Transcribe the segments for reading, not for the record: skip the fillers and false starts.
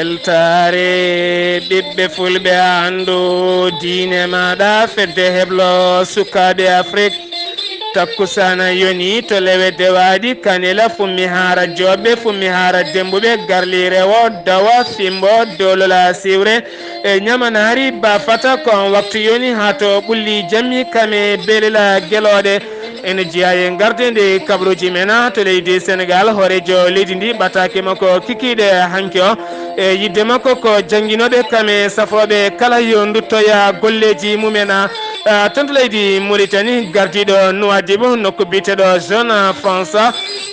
weltare ɓiɓɓe fulɓe andu diine maɗa fedde heblo sukaɓe Afrique takkusana yoni to lewede waɗi kanela fummi hara joɓɓe fummi hara dembuɓe garlire wo dawa fimbo dolola siwre e ñamanari ba fata kon waktu yoni ha to ɓulli jammi kame belela gueloɗe ene jiyaye gardede kabruji mena to leydi Sénégal horejo leydi ndi ɓatake makko kikiɗe hanki o e yidde makko ko jangguinoɓe kame safoɓe kala yo duttoya golleji mumena tonto leydi Mauritanie gardiɗo Nouadhibou nokku biteɗo Jeune France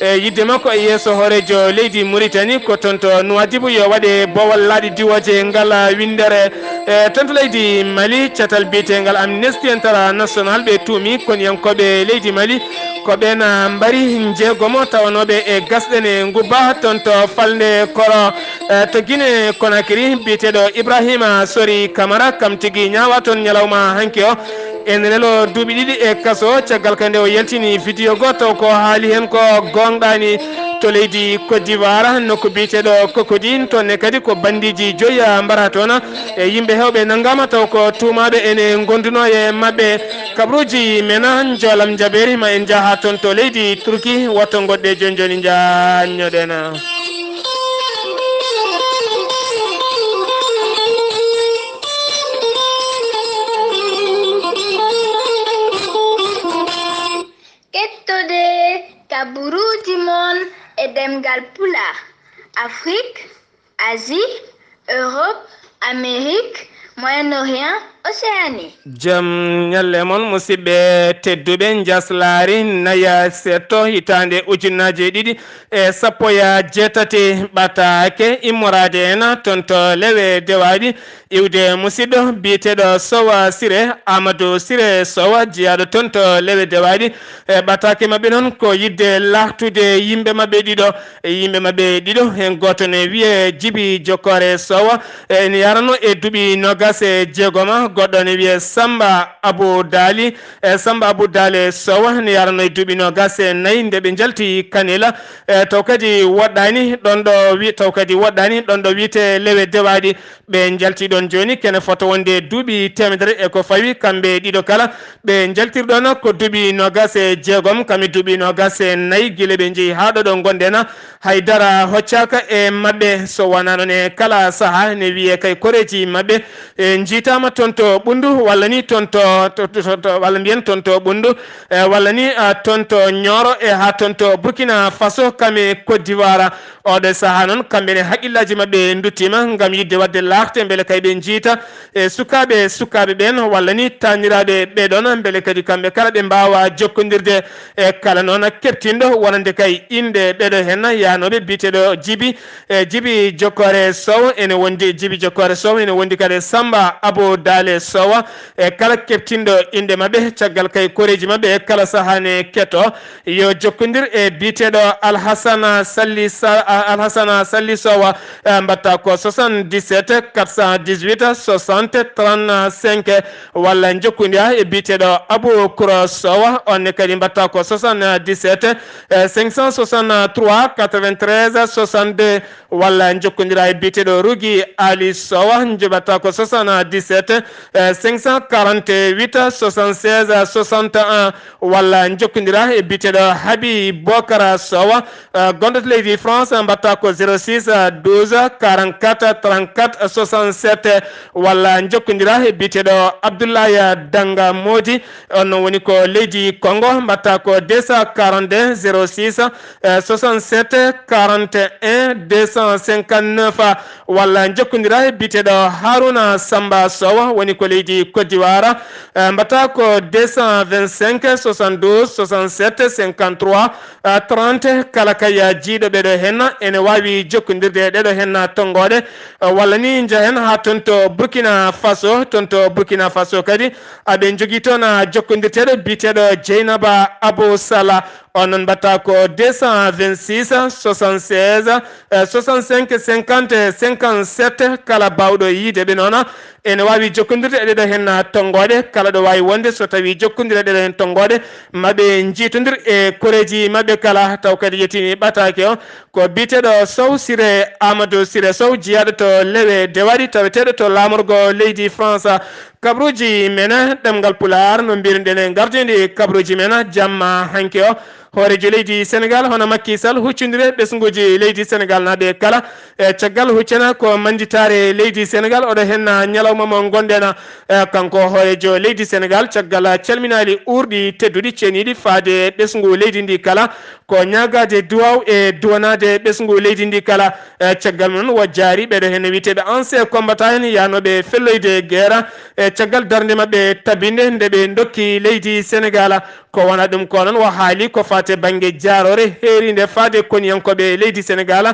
e yidde makko e yesso horejo leydi Mauritanie ko tonto Nouadhibou yo waɗe bowal laaɗi diwoje ngal windere e tonto leydi Mali catal bitegal Amnesty International ɓe tuumi koniyankoɓe leydi Mali ko ɓen mbari jeegomo tawanoɓe e gasɗene ngubba tonto falde koro to Guinée Conakry biteɗo Ibrahima Sori Camara kam tigui ñawa toon ñalawma hanki o en relo duuɓi ɗiɗi e kaso caggal ka nde o yaltini vidéo goto ko haali hen ko gonɗani to leydi Côte d'Ivoire nokku biteɗo Cocody tonne kadi ko bandiji joyi mbara toon e yimɓe hewɓe nanggama taw ko tumaɓe ene gonduno e mabɓe kabruji mena jolam jaɓeri ma en jaaha toon to leydi Turquie watto goɗɗe joni joni jañoɗen. Kaburuji mon e demgal pulaar Afrique, Asie, Europe, Amérique, Moyen-Orient, Océanie. Jam nyalle mon musidɓe tedduɓe jaslari naya setto hitande ujunnaje ɗiɗi e sappo ya jeetati ɓatake immorade en tonto lewe dewaɗi iwde musidɗo biteɗo Sowa Siré Amadou Siré Sowa jiyaɗo tonto lewe dewaɗi e ɓatake mabɓe noon ko yidde lartude yimɓe mabɓe ɗiɗo hen goto ne wiye Djiby Diokore Sowa ene yarano e duuɓi nogas e jeegoma goɗɗo ne wiye Samba Abou Dali Samba Abou Dali Sowa ne yarano e duuɓi nogas e nayyi nde ɓe jalti Kanela taw kadi woɗɗani ɗon ɗo wiite lewe dewaɗi ɓe jalti ɗon joni kene foto wonde duuɓi temedere e ko fawi kamɓe ɗiɗo kala ɓe jaltirɗon ko duuɓi nogas e jeegom kami duuɓi nogas e nayyi guila ɓe jeehi ha ɗoɗo gonɗena haydara hoccaka e mabɓe so wona noon e kala saaha ne wiye kay koreji mabɓe e jiitama toon to ɓundu walla ni toon to walla mbiyen toon to ɓundu walla ni toon to Nioro e ha toon to Burkina Faso kame Côte d'Ivoire oɗo saaha noon kamɓene haqqillaji mabɓe duttima gam yidde wadde larte beele kay ɓe jiita e sukaɓe ɓen walla ni taniraɓe ɓeɗon beele kadi kamɓe kala ɓe mbawa jokkodirde e kala noon keptinɗo wonande kay inde ɓeɗo hen yanoɓe biteɗo Djiby Diokore Sow ene wondi Djiby Diokore Sow ene wondi kadi Samba Abou Dale Sowa e kala keptinɗo inde mabɓe caggal kay koreji mabɓe e kala sahane ketto yo jokkodir e biteɗo Alhassana Salli Sowa mbatta ko 77 418 60 35 walla jokkodiya e biteɗo Abou Koura Sowa onne kadi mbatta ko 77 563 93 62 walla jokkodira e biteɗo Rougui Ali Sowa mbatta ko 77 548 76 61 walla jokkodira e biteɗo Habi Bokara Sowa gonɗo leydi France mbatta ko 06 12 44 34 67 walla jokkodira e biteɗo Abdoulaye Danga Modi on woni ko leydi Congo mbatta ko 242 06 67 41 259 walla jokkodira e biteɗo Haruna Samba Sowa woni ko leydi Côte d'Ivoire mbatta ko 225 72 67 53 30 kala kaya jiiɗo ɓeɗo hen ene wawi jokkodirde ɗeɗo hen tongoɗe walla ni jahen ha toon to Burkina Faso kadi aɓe jogui toon jokkodirteɗo biteɗo Dieynaba Abou Sala onon batta ko 226 76 65 50 57 kala bawɗo yiide ɓe noona ene wawi jokkodirde e ɗeɗo hen tonggode kala ɗo wawi wonde so tawi jokkodira ɗeɗo hen tonggode maɓe jiitodir e koreji maɓɓe kala taw kadi yettini ɓatake o ko biteɗo Sow Siré Amadou Siré Sow jiyaɗo to lewe dewaɗi taweteɗo to lamorgo leydi France kabruji mena ɗemgal pular no mbirɗen e gardidi kabruji mena jamma hanke o horejo leydi Sénégal hono Macky Sall huccodire ɓesguji leydi Sénégal naɓe kala e caggal huccana ko manditare leydi Sénégal oɗo hen ñalawma mo gonɗen kanko horejo leydi Sénégal caggal calminali urɗi tedduɗi ceeniɗi faade ɓesgu leydi ndi kala ko ñagade duwaw e duwanade ɓesgu leydi ndi kala caggal mum wo jaari ɓeɗo hen witeɓe ancien combattant en yanoɓe felloyde guerre e caggal darde mabɓe tabinde nde ɓe dokki leydi Sénégal ko wona ɗum ko noon wo haali ko fate banggue jarore heeride faade koniyankoɓe leydi Sénégal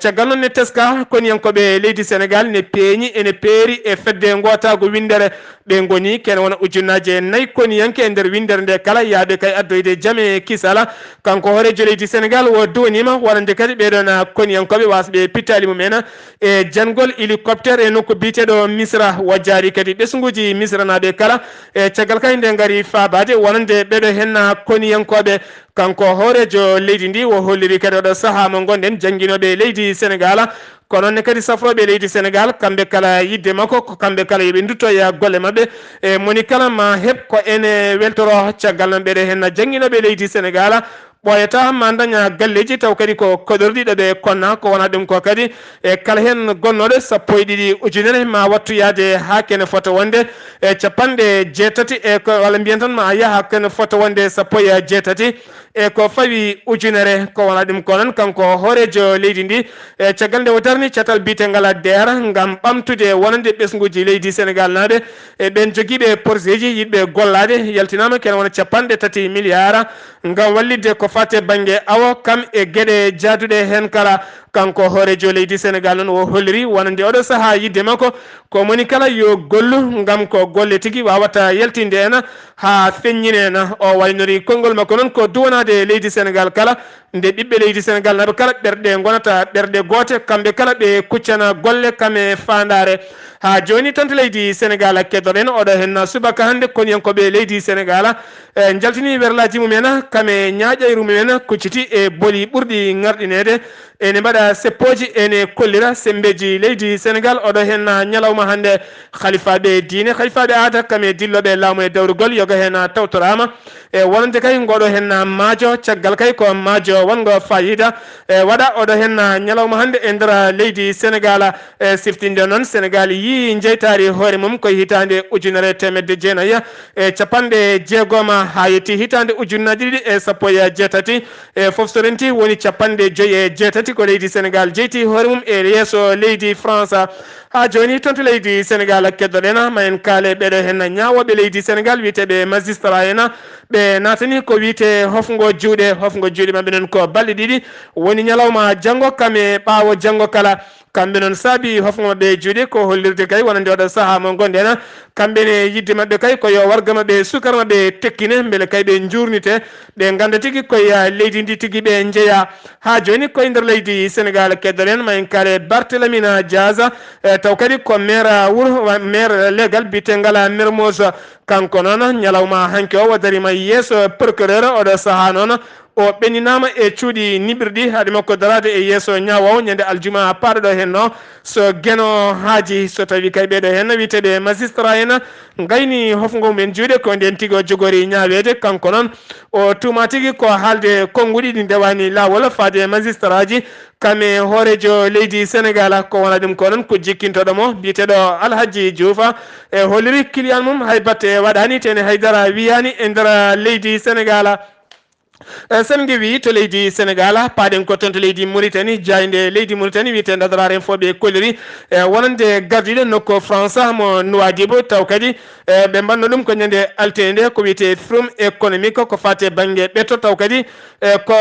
caggal noon ne teska koniyankoɓe leydi Sénégal ne peeñi ene peeri e fedde gotago windere ɓe goni kene wona ujunnaje nayyi koniyanke e nder windere nde kala yaaɓe kay addoyde jaame kisala kanko horejo leydi Sénégal wo duwanima wonande kadi ɓeɗon koniyankoɓe wasɓe pittali mumen e jangol hélicoptére e nokku biteɗo Misra wo jaari kadi ɓesguji Misra naɓe kala e caggal kay nde gaari fabade wonande ɓeɗo hen koniyankoɓe kanko horejo leydi ndi wo holliri kadi oɗo saaha mo gonɗen jangguinoɓe leydi Sénégal kono ne kadi safroɓe leydi Sénégal kamɓe kala yidde makko ko kamɓe kala yoɓe duttoya golle mabɓe e moni kala ma heeb ko ene weltoro caggal non ɓeɗo hen jangguinoɓe leydi Sénégal ɓoyata ma daña galleji taw kadi ko kodorɗiɗo ɓe konna ko wona ɗum ko kadi e kala hen gonnoɗo sappo e ɗiɗi ujunere ma wattu yaade ha kene fota wonde e capanɗe jeetati e ko walla mbiyen tan ma yaaha kene fota wonde sappo e jeetati e ko fawi ujunere ko wona ɗum ko noon kanko horejo leydi ndi e caggal nde o darni catal bitegal DER gam ɓamtude wonande ɓesguji leydi Sénégal naɓe e ɓen joguiɓe projet ji yiɗɓe gollade yaltinama kene wona capanɗe 3 milliards gam wallidde ko fate banggue awo kam e gueɗe jaaduɗe hen kala kanko horejo leydi Sénégal noon o holliri wonande oɗo saaha yidde makko ko moni kala yo gollu gam ko golle tigui wawata yaltinde en ha feññine en o waynori konngol makko noon ko duwanade leydi Sénégal kala nde ɓiɓɓe leydi Sénégal naɓe kala ɓerɗe gonata ɓerɗe goote kamɓe kala ɓe kuccana golle kame fandare ha joni tante leydi Sénégal keddoɗen oɗo hen subaka hande koniyankoɓe leydi Sénégal jaltini werlaji mumen kame ñaƴayru mumen kucciti e booli ɓurɗi ŋarɗinede ene mbaɗa seppoji ene kollira sembeji leydi Sénégal oɗo hen ñalawma hande khalifaɓe diine khalifaɓe aada kame dilloɓe laamu e dawrugol yoga hen tawtorama e wonande kay ngoɗo hen maajo caggal kay ko maajo wongo fayida e waɗa oɗo hen ñalawma hande e nder leydi Sénégal e siftinde noon Sénégal yi jeytari hoore mum koye hitande ujunere temedde jeenayyi e capanɗe jeegoma ha yetti hitande ujunnaje ɗiɗi e sappo e jeetati e foof so renti woni capanɗe joyyi e jeetati ko leydi Sénégal jeyti hoore mum e yeeso leydi France ha joni tonto leydi Sénégal keddoɗen ma en kaale ɓeɗo hen ñawoɓe leydi Sénégal wiyeteɓe magistrat en ɓe natani ko wiyete hofgo juuɗe mabɓe noon ko balɗe ɗiɗi woni ñalawma janggo kame ɓaawo janggo kala kamɓe noon saabi hofgo mabɓe juuɗe ko hollirde kay wonande oɗo saaha mo gonɗen kamɓene yidde mabɓe kay ko yo warga mabɓe sukara mabɓe tekkine beele kay ɓe jurnite ɓe ganda tigui koye leydi ndi tigui ɓe jeeya ha joni koye nder leydi Sénégal keddoɗen ma en kaale Barthélémy Dias taw kadi ko maire wuuro maire légal bitegal Mermoz kanko noon ñalawma hanke o o darima yeeso procureur oɗo saaha noon o ɓenninama e cuuɗi niɓirɗi haade makko darade e yeeso ñawowo ñande aljuma paɗoɗo hen no so gueno haaji so tawi kay ɓeɗo hen wiyeteɓe magistrat en gayni hofgo mumen juuɗe ko nden tigui o jogori ñawede kanko noon o tuma tigui ko haalde konnguɗi ɗi ndewani lawol faade magistrat ji kame hoorejo leydi Sénégal ko wona ɗum ko noon ko jikkintoɗomo biyeteɗo Alhaji Diouf e holliri client mum hay batte waɗani tene haydara wiyani e nder leydi Sénégal sen gewi to leydi Sénégal paaɗen ko toon to leydi Mauritanie jayde leydi Mauritanie wiyete dadararen fooɓe kolliri wonande gardiɗo nokku France mo Nouadhibou taw kadi ɓe mbanno ɗum ko ñande altinde ko wiyete forum économique ko fate banggue ɓetto taw kadi ko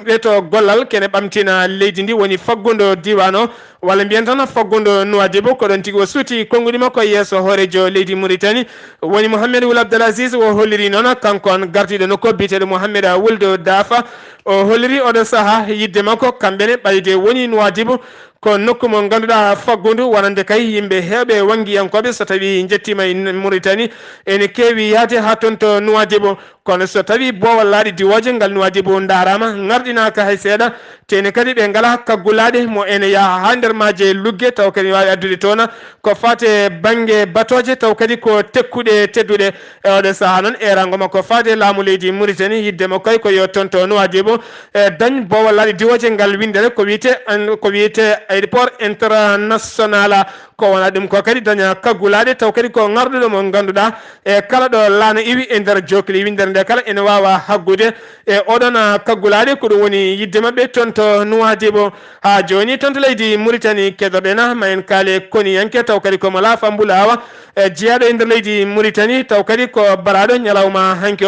ɓeto gollal kene ɓamtina leydi ndi woni faggudo diwan o walla mbiyen tan faggudo Nouadhibou ko ɗon tigui o suuti konngudi makko yeeso hoorejo leydi Mauritanie woni Mouhamed Ould Abdelaziz o holliri noon kanko on gardiɗo nokku biyeteɗo Mouhamed Ould Amadou Dafa o holliri oɗo saaha yidde makko kamɓene ɓayde woni Nouadhibou ko nokku mo ganduɗa faggudu wonande kay yimɓe heewɓe wangiyankoɓe so tawi jettima e Mauritanie ene keewi yaade ha toon to Nouadhibou kono so tawi boowal laaɗi diwoje ngal Nouadhibou darama gardinaka hay seeɗa tene kadi ɓe ngala kaggulaɗe mo ene yaaha ha nder maaje lugge taw kadi wawi addude toon ko fate banggue batoje taw kadi ko tekkuɗe tedduɗe e oɗo saaha noon erango makko fate laamu leydi Mauritanie yidde makko kay ko yo toon to Nouadhibou dañ boowal laaɗi diwoje ngal windere ko wiyete aéroport international ko wona ɗum ko kadi daña kaggulaɗe taw kadi ko garɗuɗo mo ganduɗa e kala ɗo laana iwi e nder jokli windere nde kala ene wawa haggude e oɗon kaggulaɗe ko ɗum woni yidde mabɓe toon to Nouadhibou ha joni toon to leydi Mauritanie keɗoɗena ma en kaale koniyanke taw kadi komo laafa mbulawa jeeyaɗo e nder leydi Mauritanie taw kadi ko baraɗo ñalawma hanki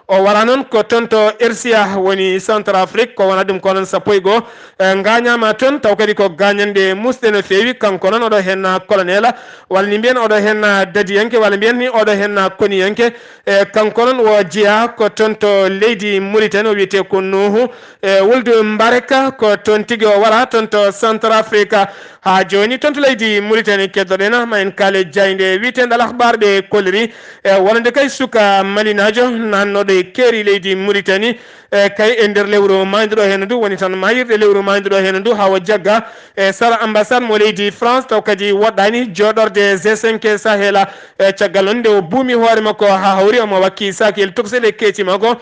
o wara noon ko toon to RCA woni Centrafrique ko wona ɗum ko noon sappo e goho gañama toon taw kadi ko gañande musɗe no fewi kanko noon oɗo hen colonel walla ni mbiyen oɗo hen dadiyanke walla mbiyen ni oɗo hen koniyanke kanko noon o jeeya ko toon to leydi Mauritanie o wiyete ko Nuhu Wuldu Mbareka ko toon tigui o wara toon to Centrafrique ha joni toon to leydi Mauritanie keddoɗena ma en kaale jayde wiyetende al akhbar ɓe kolliri wonande kay suka malinajo nannoɗo e keeri leydi Mauritanie kay e nder lewru mayduɗo hen ndu woni tan mayirde lewru mayduɗo hen ndu hawa jagga sara ambassade mo leydi France taw kadi woɗɗani joɗorde G5 Sahel caggal noon nde o buumi hoore makko ha hawri omo wakki sakil toksel e keeci makko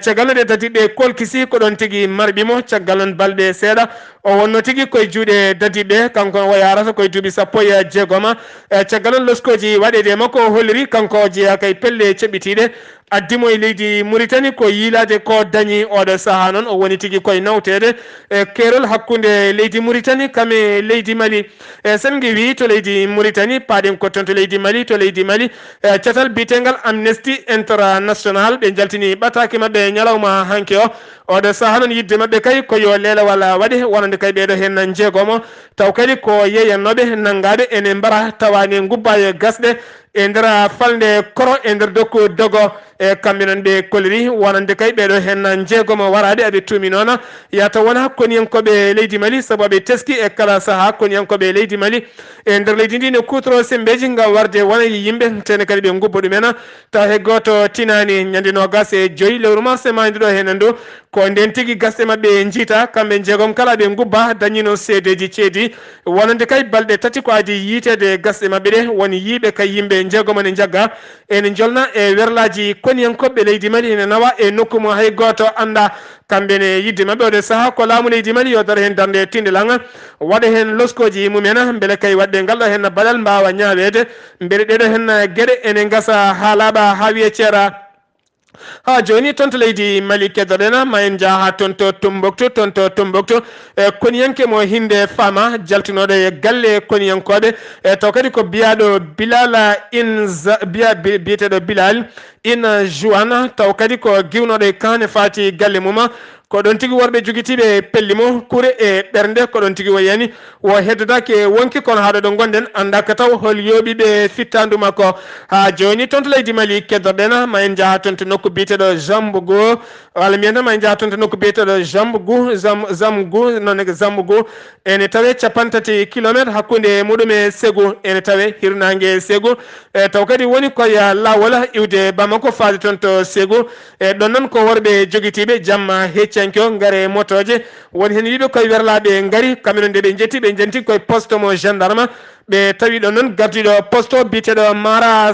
caggal noon nde dadiɓe kolkisi ko ɗon tigui marɓimo caggal noon balɗe seeɗa o wonno tigui koye juuɗe dadiɓe kanko o yarata koye duuɓi sappo e jeegoma caggal noon loskoji waɗede makko o holliri kanko o jeeya kay pelle ceɓɓitiɗe addimo e leydi Mauritanie ko yiilade ko dañi oɗo saaha noon o woni tigui koye nawtede keerol hakkude leydi Mauritanie kame leydi Mali sen wi to leydi Mauritanie paaɗen ko toon to leydi Mali catal bitegal Amnesty International ɓe jaltini ɓataki mabɓe ñalawma hanke oɗo saaha noon yidde mabɓe kay ko yo leela walla waɗe wonande kay ɓeɗo hen jeegomo taw kadi ko yeyannoɓe nangaɓe ene mbara tawani gubba e gasɗe e nder falde koro e nder dokku dogo e kamɓe noon ɓe kolliri wonande kay ɓeɗo hen jeegomo warade aɓe tuumi noon yata wona koniyankoɓe leydi Mali saabu ɓe teski e kala saaha koniyankoɓe leydi Mali e nder leydi ndi ne kutoro sembeji ngam warde wona yimɓe tene kadi ɓe gubbo ɗumen taw he goto tinani ñande nogas e joyyi lewru mars e mayduɗo hen ndu ko nden tigui gasɗe mabɓe jiita kamɓe jeegom kala ɓe gubba dañino seedeji ceedi wonande kay balɗe tati ko adi yiitede gasɗe mabɓe ɗe woni yiiɓe kay yimɓe jeegoma ne jagga ene jolna e werlaji koniyankoɓe leydi Mali ene nawa e nokku mo hay goto anda kamɓene yidde mabɓe oɗo saaha ko laamu leydi Mali yo dara hen darde tindilang waɗa hen loskoji mumen beele kay wadde ngalɗo hen baɗal mbawa ñawede beele ɗeɗo hen gueɗe ene gasa ha laaɓa ha wiye ceera ha joni toon to leydi Mali keddoɗena ma en jaaha toon to Tombouctou koniyanke mo hinde fama jaltinoɗo e galle koniyankoɓe taw kadi ko biyaɗo Bilal biyeteɗo Bilal in Juan taw kadi ko giwnoɗo e kane fati galle mum ko ɗon tigui worɓe jogitiɓe pelli mo kuure e ɓernde ko ɗon tigui wayani o heddotake wonki kono haɗo ɗo gonɗen andaka taw hol yooɓiɓe fittandu makko ha joni toon to leydi Mali keddoɗen ma en jaaha toon to nokku biyeteɗo Jambougou walla mbiyata ma en jaaha toon to nokku biyeteɗo Jambougou ene tawe capantati kilométre hakkude muɗum e Ségou ene tawe hirnangue Ségou taw kadi woni koye lawol iwde Bamako faade toon to Ségou ɗon noon ko worɓe jogitiɓe jamma heccankio gaare motoje woni hen wiɓe koye werlaɓe gaari kamɓe nde ɓe jetti ɓe janti koye poste mo gendarme ɓe tawi ɗon noon gardiɗo poste o biteɗo Mara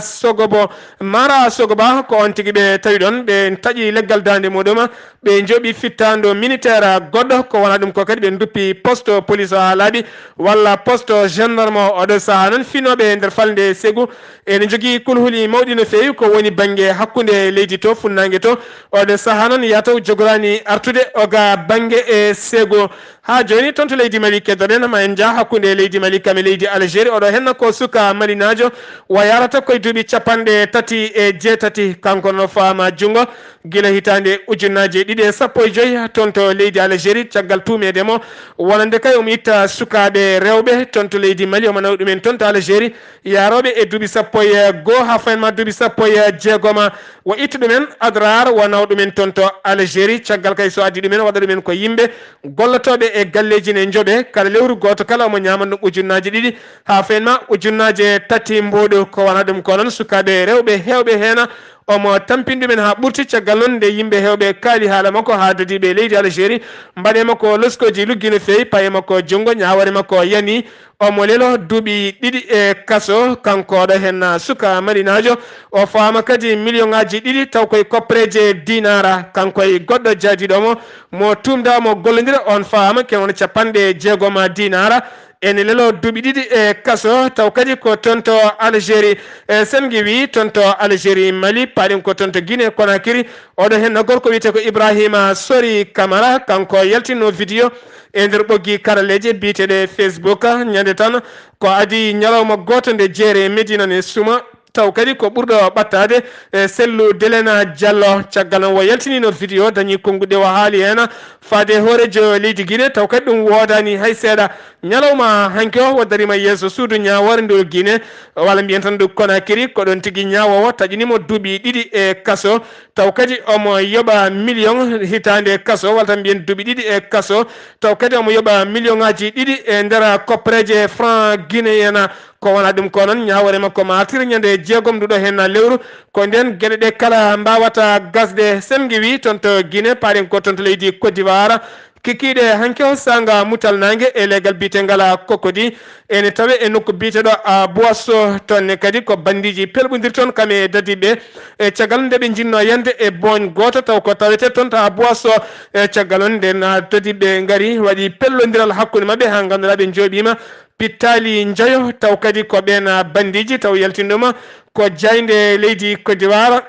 Sogoba ko on tigui ɓe tawi ɗon ɓe taaƴi leggal dande muɗum ɓe jooɓi fittando militaire goɗɗo ko wona ɗum ko kadi ɓe duppi poste police o ha laaɓi walla poste gendarme o oɗo saaha noon finoɓe nder falde Ségou ene jogui kulhuli mawɗi no fewi ko woni banggue hakkude leydi to funnague to oɗo saaha noon yataw jogorani artude oga banggue e Ségou ha joni tonto leydi Mali keddoɗen ma en jaa hakkunde leydi Mali kame leydi Algérie oɗo henna ko suka malinajo wa yarata koye duuɓi 37 kanko no faama jungo gila hitande ujunnaje 215 tonto leydi Algérie caggal tumedemo wonande kay omo itta sukaɓe rewɓe tonto leydi Mali omo nawi ɗumen tonto Algérie yaroɓe e duuɓi 11 ha fayenma duuɓi 16 wo itta ɗumen Adrar wa nawa ɗumen tonto Algérie caggal kay so addi ɗumen waɗa ɗumen ko yimɓe gollotoɓe e galleji ne joɓe kala lewru goto kala omo ñaman ɗum ujunnaje 2 ha fayenma ujunnaje 3 mboɗo ko wona ɗum ko noon sukaɓe rewɓe hewɓe hena omo tampini ɗumen ha ɓurti caggal noon nde yimɓe hewɓe kaali haala makko ha dodiɓe leydi Algérie mbaɗe makko loskoji luggi no fewi paye makko junggo ñaware makko yani omo lelo duuɓi 2 e kaso kankoɗo hen suka malinajo o faama kadi million ngaji 2 taw koye koppreje dinara kankoye goɗɗo jaadiɗomo mo tumda mo gollodira on faama ken wona 60 dinara ene lelo duuɓi 2 e kaso taw kadi ko tonto Algérie sen wi tonto Algérie Mali paɗen ko tonto Guinée Conakry oɗo hen gorko wiyete ko Ibrahima Sori Camara kanko yaltino vidéo e nder ɓoggi karaleje biyeteɗe Facebook ñande tan ko adi ñalawma goto nde jeere Medina ne suma taw kadi ko ɓurɗo ɓattade sellu Delena Diallo caggal o yaltinino vidéo dañi konguɗe o haali hen faade hoorejo leydi Guinée taw kadi ɗum wodani hay seeɗa ñalawma hanke o darima yeeso suudu ñawore ndo Guinée walla mbiyen tan ɗo Conakry ko ɗon tigui ñawowo taƴinimo duuɓi 2 e kaso taw kadi omo yoɓa million hitande kaso walla tan mbiyen duuɓi 2 e kaso taw kadi omo yoɓa million ngaji 2 e nder koppreje franc guinéen ko wona ɗum ko noon ñawore makko martir ñande 6 nduɗo hen lewru ko nden gueɗe ɗe kala mbawata gasde sen wi tonto Guinée paɗen ko tonto leydi Côte d'Ivoire kikiɗe hanke o sanga mutal nangue e legal bitegal Cocody ene tawe e nokku biteɗo a Boasso tonne kadi ko bandiji pelɓodir toon kame dadiɓe e caggal nde ɓe jinno yande e boñ goto taw ko tawete toon ta Boasso e caggal on nden dadiɓe gaari waɗi pellodiral hakkude mabɓe ha ganduɗa ɓe jooɓima pittali Ndiayo taw kadi ko ɓen bandiji taw yaltinɗuma ko jayde leydi Côte d'Ivoire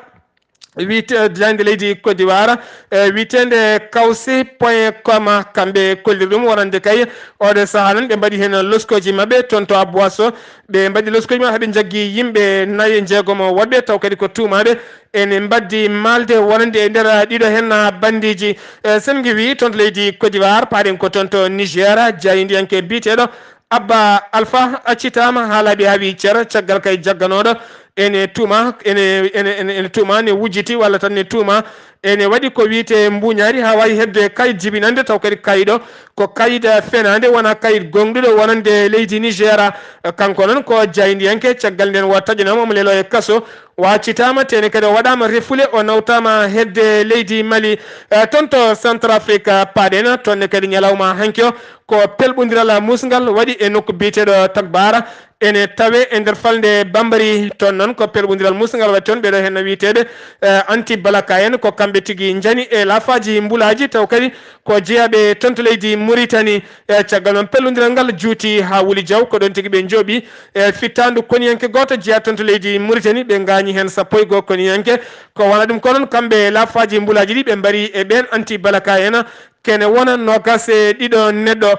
jayde leydi Côte d'Ivoire witende kawsi.com kamɓe kollir ɗum wonande kay oɗo saaha noon ɓe mbaɗi hen loskoji mabɓe toon to a Boasso ɓe mbaɗi loskoji mabɓe haɓe jaggui yimɓe 4 woɗɓe taw kadi ko tumaɓe ene mbaddi malde wonande e nder ɗiɗo hen bandiji sen wi toon to leydi Côte d'Ivoire paɗen ko toon to Niger jaydiyanke biteɗo Abba Alpha accitama haalaɓe haawi ceera caggal kay jagganoɗo ene tuma ene tuma ne wujjiti walla tan ne tuma ene waɗi ko wiyete mbuñaari ha wawi hedde kayit jibinande taw kadi kayiɗo ko kayit fenande wona kayit gonɗuɗo wonande leydi Niger kanko noon ko jaydiyanke caggal nden wa taƴinama omo lelo e kaso waccitama tene kadi o waɗama refule o nawtama hedde leydi Mali toon to Centrafrique paɗen tonne kadi ñalawma hanke o ko pelɓodiral musgal waɗi e nokku biteɗo Tagbara ene tawe e nder falde Bambari toon noon ko pelɓodiral musgal waɗi toon ɓeɗo hen no wiyetede anti balaka en ko kamɓe tigui jani e lafaji mbulaji taw kadi ko jeeyaɓe toon to leydi Mauritanie caggal noon pellodiral ngal juuti ha Wuli Diaw ko ɗon tigui ɓe jooɓi fittandu koniyanke goto jeeya toon to leydi Mauritanie ɓe gañi hen 1 koniyanke ko wona ɗum ko noon kamɓe lafaji mbulaji ɗi ɓe mbari e ɓen anti balaka en kene wona nogas e ɗiɗo neɗɗo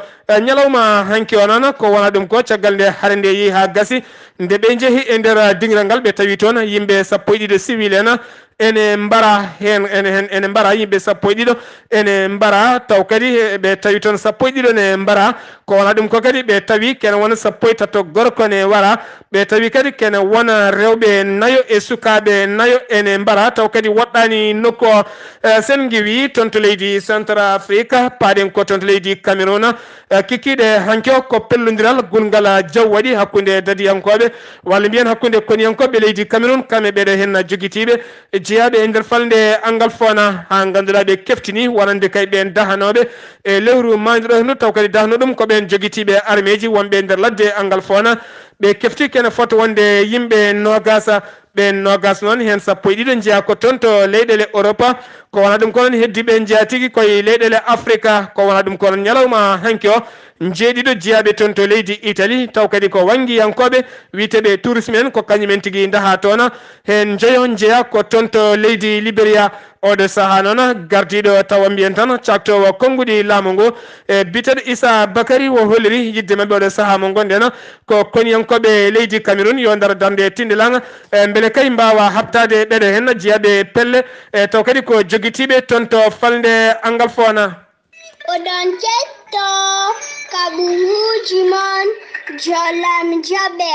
ñalawma hanki o noon ko wona ɗum ko caggal nde hare nde yeehi ha gasi nde ɓe jeehi e nder dingiral ngal ɓe tawi toon yimɓe 12 civil en ene mbara hen ene mbara yimɓe 12 ene mbara taw kadi ɓe tawi toon 12 ne mbara ko wona ɗum ko kadi ɓe tawi kene wona 13 gorko ne wara ɓe tawi kadi kene wona rewɓe nayo e sukaɓe nayo ene mbara taw kadi woɗɗani nokku o sen giwi toon to leydi Centrafrique paɗen ko toon to leydi Cameroun kikiɗe hanke o ko pellodiral gulngal jaw waɗi hakkude dadiyankoɓe walla mbiyen hakkude koniyankoɓe leydi Cameroun kamɓe ɓeɗo hen joguitiɓe jeeyaɓe e nder falde Angalfona ha ganduɗa ɓe keftini wonande kay ɓen dahanoɓe e lewru mandiɗo hendu taw kadi dahno ɗum ko ɓen joguitiɓe armeji wonɓe e nder ladde Angalfona ɓe kefti kene foto wonde yimɓe nogasa ɓe nogas noon hen sappo e ɗiɗo jeeya ko toon to leyɗele Europe ko wona ɗum ko noon heddiɓe jeeya tigui koye leyɗele Afrique ko wona ɗum ko noon ñalawma hanki o jeeɗiɗo jeeyaɓe toon to leydi Italie taw kadi ko wangiyankoɓe witeɓe tourisme en ko kañumen tigui jaaha toon hen jeeya ko toon to leydi Libéria oɗo saaha noon gardiɗo tawa mbiyen tan caktowo konguɗi laamu ngu e biteɗo Issa Bakary wo holliri yidde mabɓe oɗo saaha mo gonɗen ko koniyankoɓe leydi Cameroun yo dar darde tindilang beele kay mbawa habtade ɓeɗo hen jeeyaɓe pelle taw kadi ko joguitiɓe toon to falde Angalfona. Oɗon ketto kaɓuruji mon jolam jaɓe.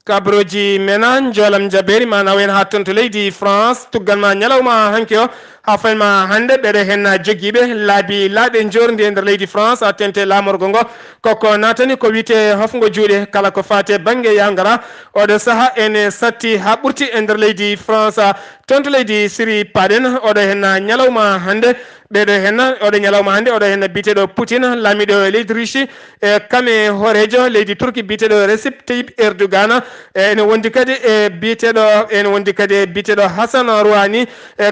kabroji mena jolam jaberi mana wen ha toon to leydi France tuggal ma ñalawma hanki o ha fayma hande ɓeɗo hen joguiɓe laabi laaɓe jordi e nder leydi France a tente lamorgo ngo koko natani ko wiyete hofgo juuɗe kala ko fate banggue yangara oɗo saaha ene satti ha ɓurti e nder leydi France toon to leydi Syrie paɗen oɗo hen ñalawma hande ɓeɗo hen oɗo ñalawma hande oɗo hen biteɗo Poutine laamiɗo leydi Russie e kame horejo leydi Turquie biteɗo Recep Tayyip Erdogan ene wondi kadi e biteɗo Hassan Rouhani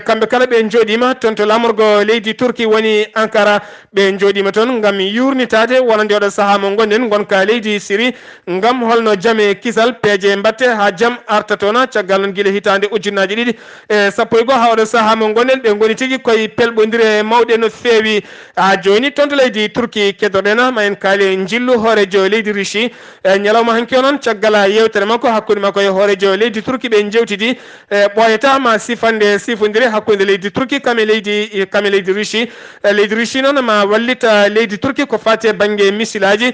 kamɓe kala ɓe joɗima toon to lamorgo leydi Turquie woni Ankara ɓe joɗima toon gam yurnitade wonande oɗo saaha mo gonɗen gonka leydi Syrie gam holno jaam e kisal peeje mbatte ha jaam arta toon caggal noon guila hitande ujunnaje ɗiɗi e sappo e goho ha oɗo saaha mo gonɗen ɓe goni tigui koye pelɓodire mawɗe no feewi ha joni toon to leydi Turquie keddoɗen ma en kaali jillu hoorejo leydi Russie ñalawma hanki o noon caggal yewtere makko hakkude makko e hoorejo leydi Turquie ɓe jewtidi ɓoyata ma sifodire hakkude leydi Turquie kame leydi Russie noon ma wallita leydi Turquie ko fate banggue missilaji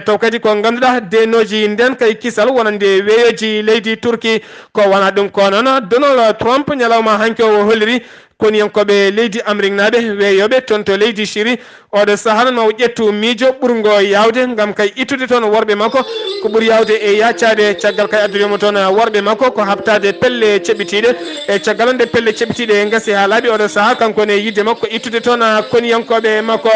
taw kadi ko ganduɗa denoji nden kay kisal wonande weyoji leydi Turquie ko wona ɗum ko noon Donald Trump ñalawma hanki o holliri koniyankoɓe leydi Amérique naɓe weeyoɓe toon to leydi Syrie oɗo saaha noon mawo ƴettu miijo ɓurgo yawde gam kay ittude toon worɓe makko ko ɓuuri yawde e yaccade caggal kay addurimo toon worɓe makko ko habtade pelle ceɓitiɗe e caggal onde pelle ceɓitiɗe gasi ha laaɓi oɗo saaha kankone yidde makko ittude toon koniyankoɓe makko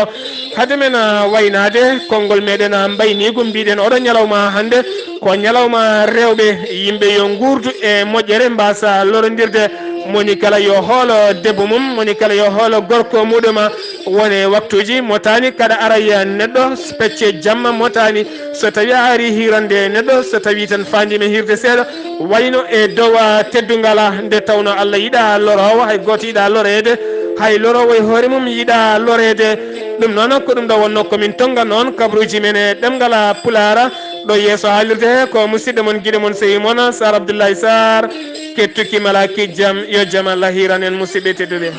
haade men waynade konngol meɗen mbaynigu mbiɗen oɗo ñalawma hande ko ñalawma rewɓe yimɓe yo gurdu e moƴƴere mbasa lorondirde moni kala yo hoolo debbo mum moni kala yo hoolo gorko muɗum wone waktuji motani kada araya neɗɗo pecce jamma motani so tawi a ari hirande neɗɗo so tawi tan fandima hirde seeɗa wayno e dow teddugala nde tawno Allah yiiɗa lorowo hay goto yiiɗa lorede hay lorowo e hoore mum yiiɗa lorede ɗum noon ko ɗum ɗo wonno komin tonga noon kabruji men e ɗemgal Pulara ɗo yeeso haalirde he ko musidɗo mon guiɗo mon sewi moon Sar Abdoullahi Sarr kettuki malaki jaam yo jaam Allah hiran en musidɓe tedduɓe